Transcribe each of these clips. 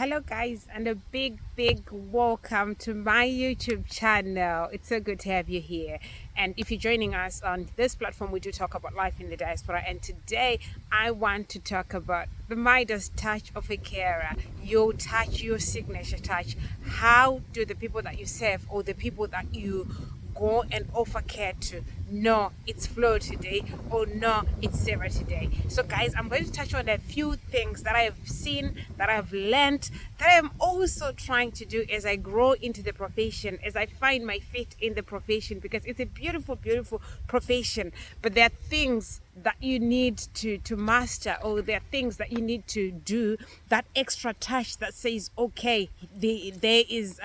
Hello, guys, and a big welcome to my YouTube channel. It's so good to have you here. And if you're joining us on this platform, we do talk about life in the diaspora. And today, I want to talk about the Midas touch of a carer, your touch, your signature touch. How do the people that you serve or the people that you go and offer care to no, it's Flo today, or no, it's Sarah today. So guys, I'm going to touch on a few things that I have seen, that I've learned, that I'm also trying to do as I grow into the profession, as I find my feet in the profession, because it's a beautiful profession. But there are things that you need to master, or there are things that you need to do, that extra touch that says, okay, there is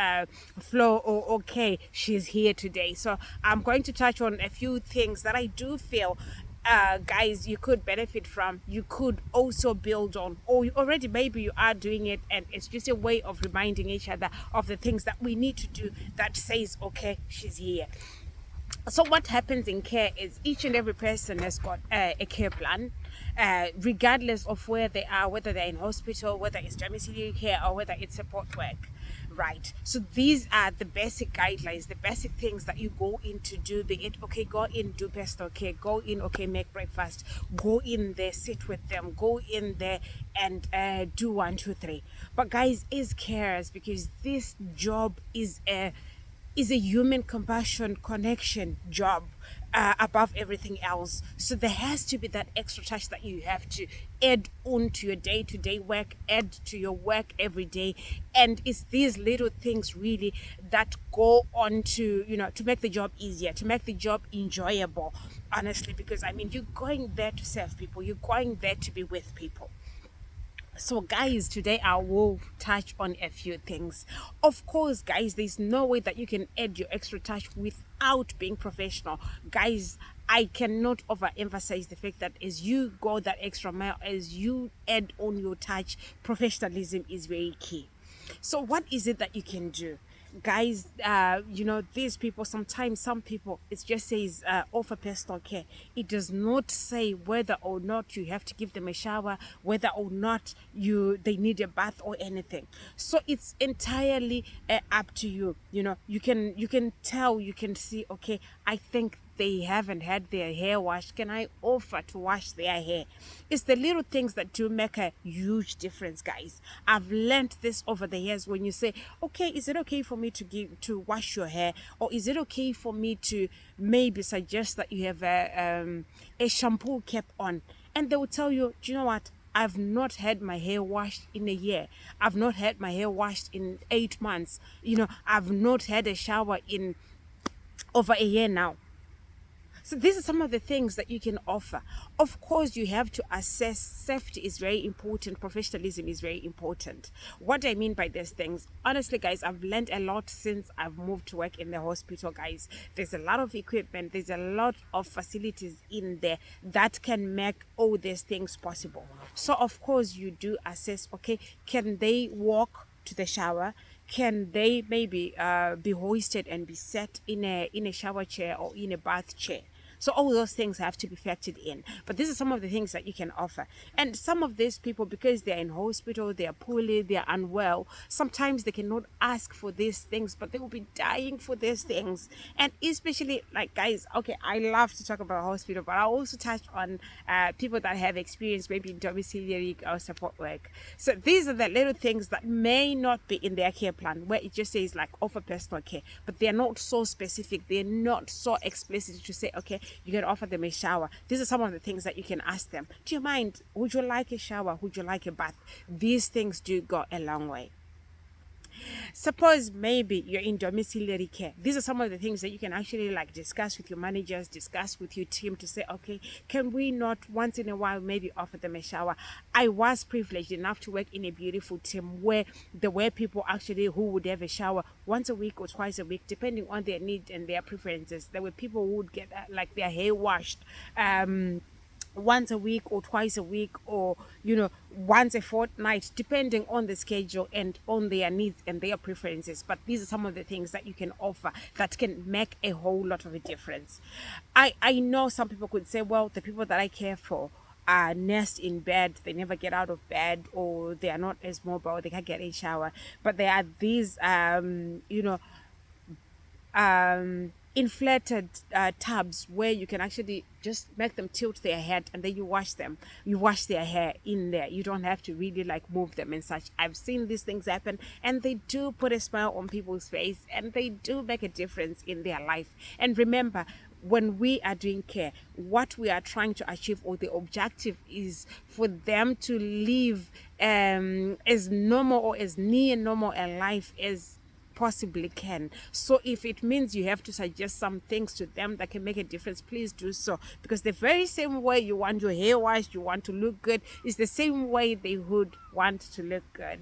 Flo, or okay, she's here today. So I'm going to touch on a few things that I do feel guys, you could benefit from, you could also build on, or already maybe you are doing it, and it's just a way of reminding each other of the things that we need to do that says, okay, she's here. So what happens in care is each and every person has got a care plan, regardless of where they are, whether they're in hospital, whether it's domiciliary care, or whether it's support work. Right. So these are the basic guidelines, the basic things that you go in to do. Be it, okay, go in, do personal care, go in, okay, make breakfast, go in there, sit with them, go in there and do one, two, three. But guys, is carers, because this job is a human compassion connection job above everything else. So there has to be that extra touch that you have to add on to your day-to-day work, add to your work every day. And it's these little things really that go on to, to make the job easier, to make the job enjoyable, honestly, because I mean, you're going there to serve people, you're going there to be with people. So guys, today I will touch on a few things. Of course, guys, there's no way that you can add your extra touch without being professional. Guys, I cannot overemphasize the fact that as you go that extra mile, as you add on your touch, professionalism is very key. So what is it that you can do? Guys, these people, sometimes some people, it just says offer personal care. It does not say whether or not you have to give them a shower, whether or not they need a bath or anything. So it's entirely up to you. You can tell, you can see, okay, I think they haven't had their hair washed. Can I offer to wash their hair? It's the little things that do make a huge difference, guys. I've learned this over the years. When you say, okay, is it okay for me to wash your hair, or is it okay for me to maybe suggest that you have a shampoo cap on, and they will tell you, do you know what, I've not had my hair washed in a year. I've not had my hair washed in 8 months. I've not had a shower in over a year now. So these are some of the things that you can offer. Of course, you have to assess. Safety is very important. Professionalism is very important. What I mean by these things, honestly, guys, I've learned a lot since I've moved to work in the hospital, guys. There's a lot of equipment. There's a lot of facilities in there that can make all these things possible. So, of course, you do assess, okay, can they walk to the shower? Can they maybe be hoisted and be set in a shower chair or in a bath chair? So all those things have to be factored in. But these are some of the things that you can offer. And some of these people, because they're in hospital, they're poorly, they're unwell, sometimes they cannot ask for these things, but they will be dying for these things. And especially, like, guys, okay, I love to talk about hospital, but I also touch on people that have experience maybe in domiciliary or support work. So these are the little things that may not be in their care plan, where it just says like offer personal care, but they're not so specific, they're not so explicit to say, okay, you can offer them a shower. These are some of the things that you can ask them. Do you mind? Would you like a shower? Would you like a bath? These things do go a long way. Suppose maybe you're in domiciliary care. These are some of the things that you can actually like discuss with your managers, discuss with your team to say, okay, can we not once in a while maybe offer them a shower? I was privileged enough to work in a beautiful team where there were people actually who would have a shower once a week or twice a week, depending on their need and their preferences. There were people who would get like their hair washed once a week or twice a week, or once a fortnight, depending on the schedule and on their needs and their preferences. But these are some of the things that you can offer that can make a whole lot of a difference. I know some people could say, well, the people that I care for nest in bed, they never get out of bed, or they are not as mobile, they can't get a shower. But there are these inflated tubs where you can actually just make them tilt their head, and then you wash their hair in there. You don't have to really like move them and such. I've seen these things happen, and they do put a smile on people's face, and they do make a difference in their life. And remember, when we are doing care, what we are trying to achieve, or the objective, is for them to live as normal or as near normal a life as possibly can. So if it means you have to suggest some things to them that can make a difference, please do so, because the very same way you want your hair washed, you want to look good, is the same way they would want to look good.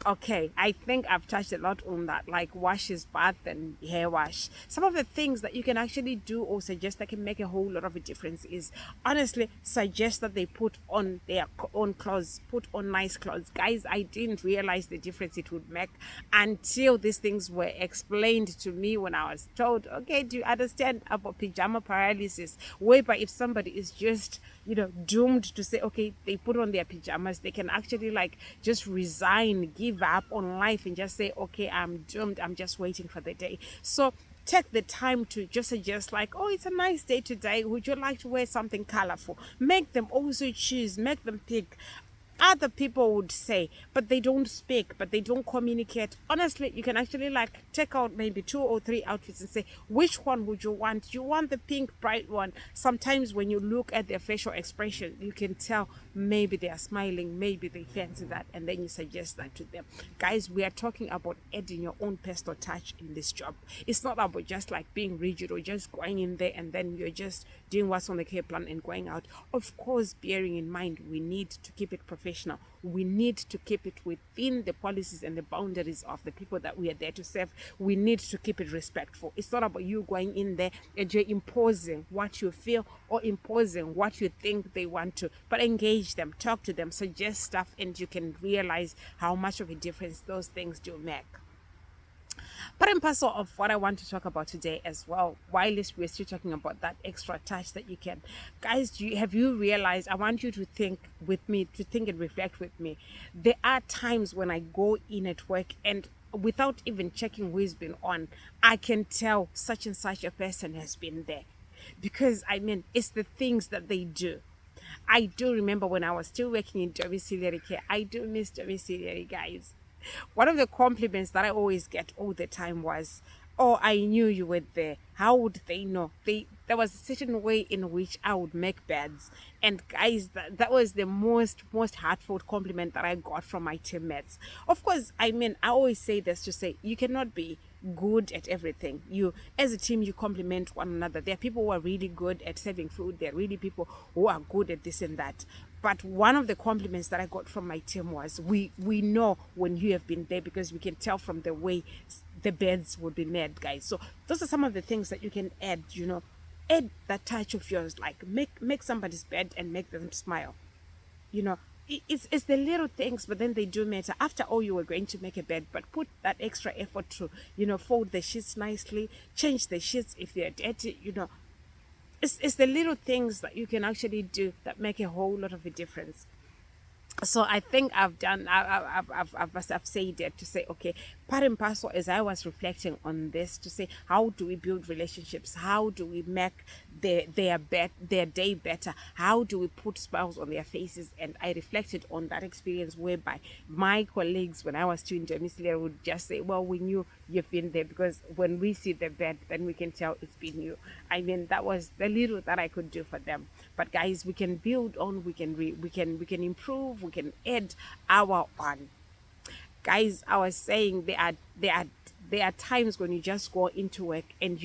Okay, I think I've touched a lot on that, like washes, bath, and hair wash. Some of the things that you can actually do or suggest that can make a whole lot of a difference is, honestly, suggest that they put on their own clothes, put on nice clothes. Guys, I didn't realize the difference it would make until these things were explained to me, when I was told, okay, do you understand about pajama paralysis? Whereby if somebody is just, doomed to say, okay, they put on their pajamas, they can actually like just resign, give up on life, and just say, okay, I'm doomed, I'm just waiting for the day. So take the time to just suggest, like, oh, it's a nice day today, would you like to wear something colorful? Make them also choose, make them pick. Other people would say, but they don't speak, but they don't communicate. Honestly, you can actually like take out maybe 2 or 3 outfits and say, which one would you want? You want the pink bright one? Sometimes when you look at their facial expression, you can tell maybe they are smiling, maybe they fancy that, and then you suggest that to them. Guys, we are talking about adding your own personal touch in this job. It's not about just like being rigid or just going in there and then you're just doing what's on the care plan and going out. Of course, bearing in mind, we need to keep it professional. We need to keep it within the policies and the boundaries of the people that we are there to serve. We need to keep it respectful. It's not about you going in there and you're imposing what you feel or imposing what you think they want to, but engage them, talk to them, suggest stuff, and you can realize how much of a difference those things do make. Part and parcel of what I want to talk about today as well, while we're still talking about that extra touch that you can, guys, have you realized? I want you to think with me, to think and reflect with me. There are times when I go in at work, and without even checking who's been on, I can tell such and such a person has been there, because I mean, it's the things that they do. I do remember when I was still working in domiciliary care. I do miss domiciliary, guys. One of the compliments that I always get all the time was, oh, I knew you were there. How would they know? There was a certain way in which I would make beds. And guys, that was the most heartfelt compliment that I got from my teammates. Of course, I mean, I always say this to say, you cannot be good at everything. You, as a team, you complement one another. There are people who are really good at serving food. There are really people who are good at this and that. But one of the compliments that I got from my team was, we know when you have been there, because we can tell from the way the beds will be made, guys. So those are some of the things that you can add, add that touch of yours, like make somebody's bed and make them smile. It's the little things, but then they do matter. After all, you were going to make a bed, but put that extra effort to, fold the sheets nicely, change the sheets if they're dirty. It's the little things that you can actually do that make a whole lot of a difference. So I think I've said it to say, okay, part and parcel, as I was reflecting on this, to say, how do we build relationships? How do we make their day better? How do we put smiles on their faces? And I reflected on that experience whereby my colleagues, when I was still in domiciliary, would just say, well, we knew you've been there, because when we see the bed, then we can tell it's been you. I mean, that was the little that I could do for them. But guys, we can build on, we can improve, we can add our on. Guys, I was saying there are times when you just go into work and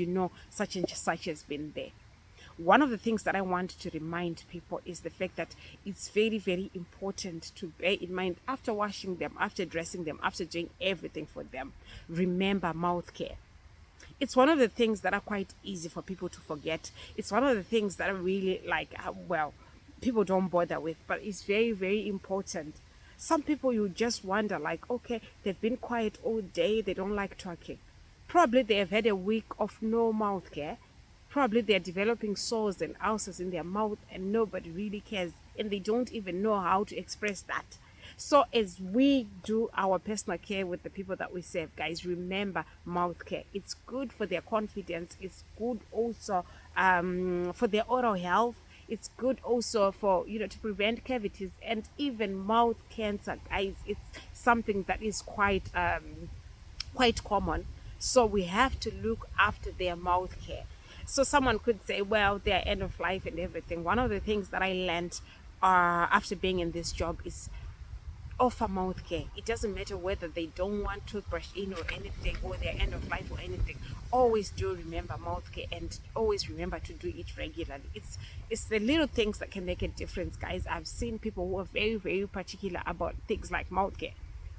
such and such has been there. One of the things that I want to remind people is the fact that it's very, very important to bear in mind, after washing them, after dressing them, after doing everything for them, remember mouth care. It's one of the things that are quite easy for people to forget. It's one of the things that are really like, people don't bother with, but it's very, very important. Some people, you just wonder, like, okay, they've been quiet all day, they don't like talking. Probably they have had a week of no mouth care. Probably they're developing sores and ulcers in their mouth and nobody really cares, and they don't even know how to express that. So as we do our personal care with the people that we serve, guys, remember mouth care. It's good for their confidence. It's good also for their oral health. It's good also for, to prevent cavities and even mouth cancer, guys. It's something that is quite common. So we have to look after their mouth care. So someone could say, well, they're end of life and everything. One of the things that I learned after being in this job is offer mouth care. It doesn't matter whether they don't want toothbrush in or anything, or they're end of life or anything. Always do remember mouth care, and always remember to do it regularly. It's the little things that can make a difference, guys. I've seen people who are very, very particular about things like mouth care.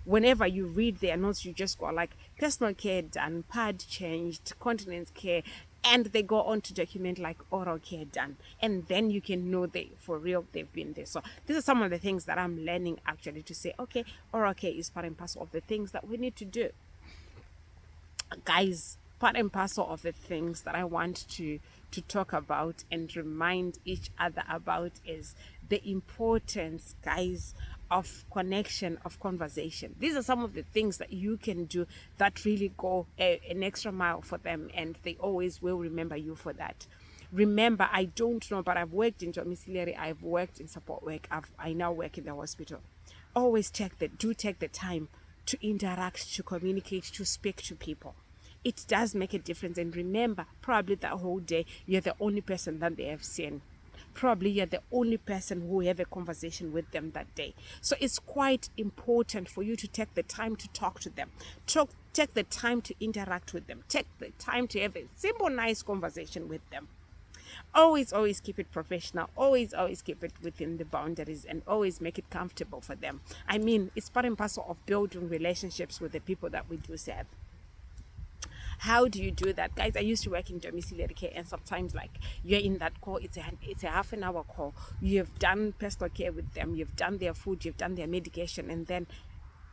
Whenever you read their notes, you just go like personal care done, pad changed, continence care, and they go on to document like oral care done, and then you can know they for real they've been there. So these are some of the things that I'm learning, actually, to say, okay, oral care is part and parcel of the things that we need to do, guys. Part and parcel of the things that I want to talk about and remind each other about is the importance, guys, of connection, of conversation. These are some of the things that you can do that really go an extra mile for them, and they always will remember you for that. Remember, I don't know, but I've worked in domiciliary, I've worked in support work, I now work in the hospital. Always take the time to interact, to communicate, to speak to people. It does make a difference. And remember, probably that whole day you're the only person that they have seen. Probably you're the only person who have a conversation with them that day. So it's quite important for you to take the time to talk to them. Take the time to interact with them. Take the time to have a simple, nice conversation with them. Always keep it professional. Always keep it within the boundaries, and always make it comfortable for them. I mean, it's part and parcel of building relationships with the people that we do serve. How do you do that, guys? I used to work in domiciliary care, and sometimes like you're in that call, it's a half an hour call. You've done personal care with them, you've done their food, you've done their medication, and then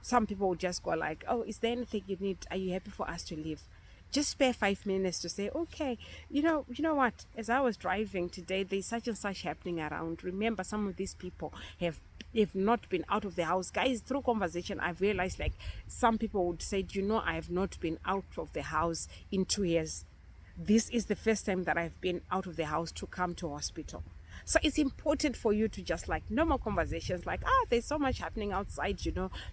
some people will just go like, oh, is there anything you need? Are you happy for us to leave? Just spare 5 minutes to say, okay, you know what, as I was driving today, there's such and such happening around. Remember, some of these people have not been out of the house, guys. Through conversation, I've realized like some people would say, I have not been out of the house in 2 years. This is the first time that I've been out of the house to come to hospital. So it's important for you to just like normal conversations like, there's so much happening outside,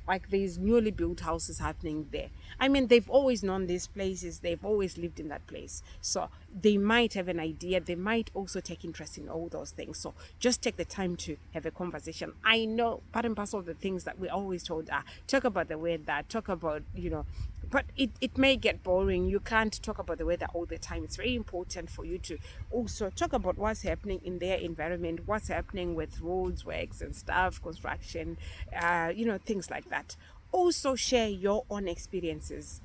like there's newly built houses happening there. I mean, they've always known these places, they've always lived in that place. So they might have an idea, they might also take interest in all those things. So just take the time to have a conversation. I know part and parcel of the things that we always told are talk about the weather, talk about, but it may get boring. You can't talk about the weather all the time. It's very important for you to also talk about what's happening in their environment, what's happening with roads, works and stuff, construction, things like that. Also share your own experiences.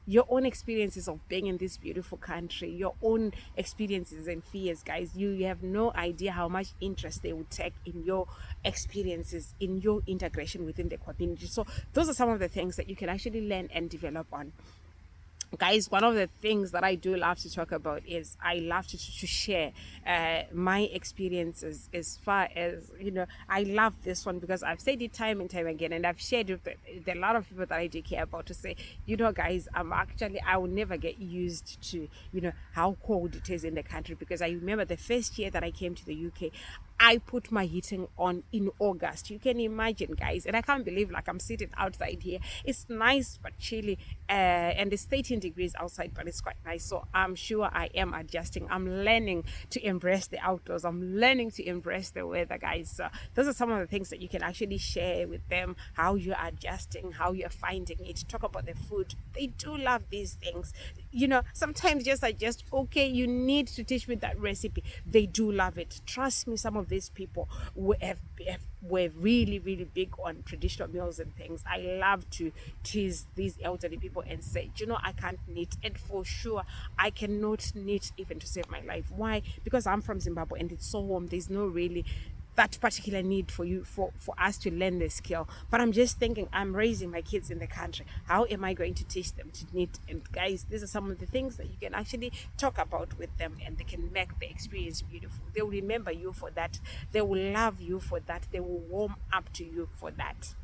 Your own experiences of being in this beautiful country, your own experiences and fears, guys. You have no idea how much interest they would take in your experiences, in your integration within the community. So those are some of the things that you can actually learn and develop on. Guys, one of the things that I do love to talk about is I love to share my experiences. As far as I love this one because I've said it time and time again, and I've shared it with a lot of people that I do care about, to say, guys, I will never get used to how cold it is in the country, because I remember the first year that I came to the UK, I put my heating on in August. You can imagine, guys. And I can't believe like I'm sitting outside here. It's nice but chilly, and it's 13 degrees outside, but it's quite nice. So I'm sure I am adjusting. I'm learning to embrace the outdoors. I'm learning to embrace the weather, guys. So those are some of the things that you can actually share with them, how you're adjusting, how you're finding it. Talk about the food. They do love these things. Sometimes just suggest, okay, you need to teach me that recipe. They do love it. Trust me, some of these people were really, really big on traditional meals and things. I love to tease these elderly people and say, I can't knit, and for sure I cannot knit even to save my life. Why? Because I'm from Zimbabwe and it's so warm. There's no really that particular need for you, for us to learn the skill. But I'm just thinking, I'm raising my kids in the country, how am I going to teach them to knit? And guys, these are some of the things that you can actually talk about with them, and they can make the experience beautiful. They will remember you for that, they will love you for that, they will warm up to you for that.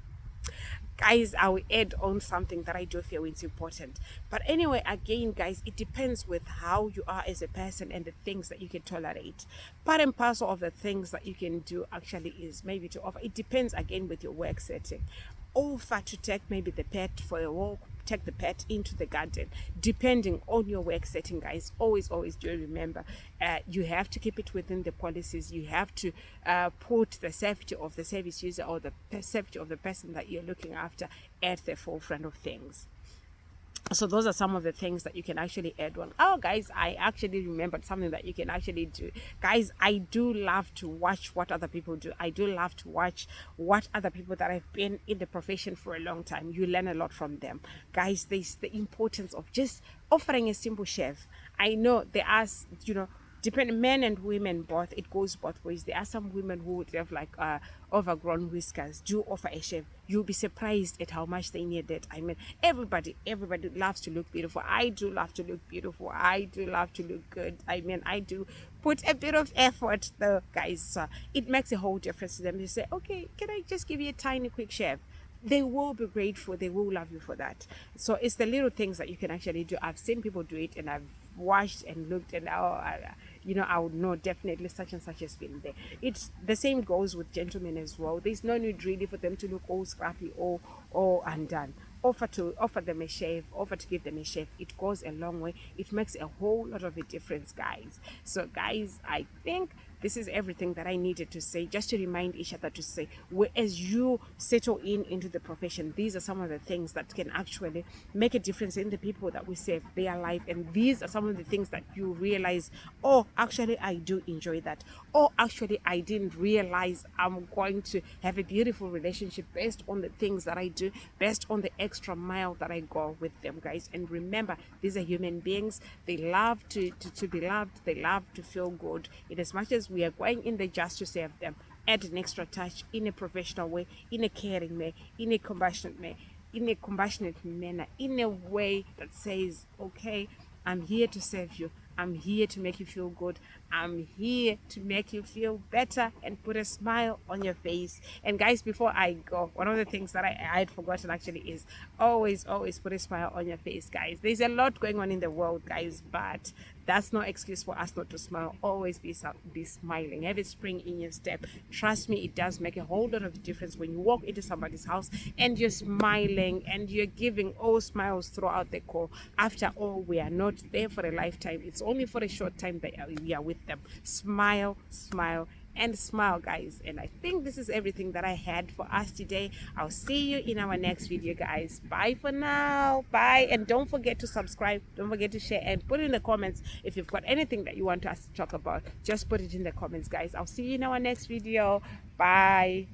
Guys, I will add on something that I do feel is important. But anyway, again, guys, it depends with how you are as a person and the things that you can tolerate. Part and parcel of the things that you can do actually is maybe to offer. It depends again with your work setting. Offer to take maybe the pet for a walk, take the pet into the garden, depending on your work setting. Guys, always do remember, you have to keep it within the policies. You have to put the safety of the service user or the safety of the person that you're looking after at the forefront of things. So those are some of the things that you can actually add on. Oh guys, I actually remembered something that you can actually do. Guys, I do love to watch what other people do. I do love to watch what other people that have been in the profession for a long time, you learn a lot from them. Guys, there's the importance of just offering a simple shave. I know there are, depend, men and women both, it goes both ways. There are some women who would have like overgrown whiskers, do offer a shave. You'll be surprised at how much they need it. I mean, everybody loves to look beautiful. I do love to look beautiful. I do love to look good. I mean, I do put a bit of effort though, guys. It makes a whole difference to them. You say, okay, can I just give you a tiny quick shave? They will be grateful, they will love you for that. So it's the little things that you can actually do. I've seen people do it, and I've watched and looked, and I would know definitely such and such has been there. It's the same goes with gentlemen as well. There's no need really for them to look all scruffy or undone. Offer them a shave, offer to give them a shave. It goes a long way. It makes a whole lot of a difference, guys. So guys, I think this is everything that I needed to say, just to remind each other to say, as you settle into the profession, these are some of the things that can actually make a difference in the people that we save their life. And these are some of the things that you realize, oh, actually I do enjoy that, or actually I didn't realize I'm going to have a beautiful relationship based on the things that I do, based on the extra mile that I go with them, guys. And remember, these are human beings. They love to be loved. They love to feel good. In as much as we are going in there just to save them, add an extra touch in a professional way, in a caring way, in a compassionate manner, in a way that says, okay, I'm here to save you. I'm here to make you feel good. I'm here to make you feel better and put a smile on your face. And guys, before I go, one of the things that I had forgotten actually is always put a smile on your face, guys. There's a lot going on in the world, guys, but that's no excuse for us not to smile. Always be smiling. Have a spring in your step. Trust me, it does make a whole lot of difference when you walk into somebody's house and you're smiling and you're giving all smiles throughout the call. After all, we are not there for a lifetime. It's only for a short time that we are with them. Smile, and smile, guys. And I think this is everything that I had for us today. I'll see you in our next video, guys. Bye for now. Bye. And don't forget to subscribe, don't forget to share, and put in the comments if you've got anything that you want us to talk about. Just put it in the comments, guys. I'll see you in our next video. Bye.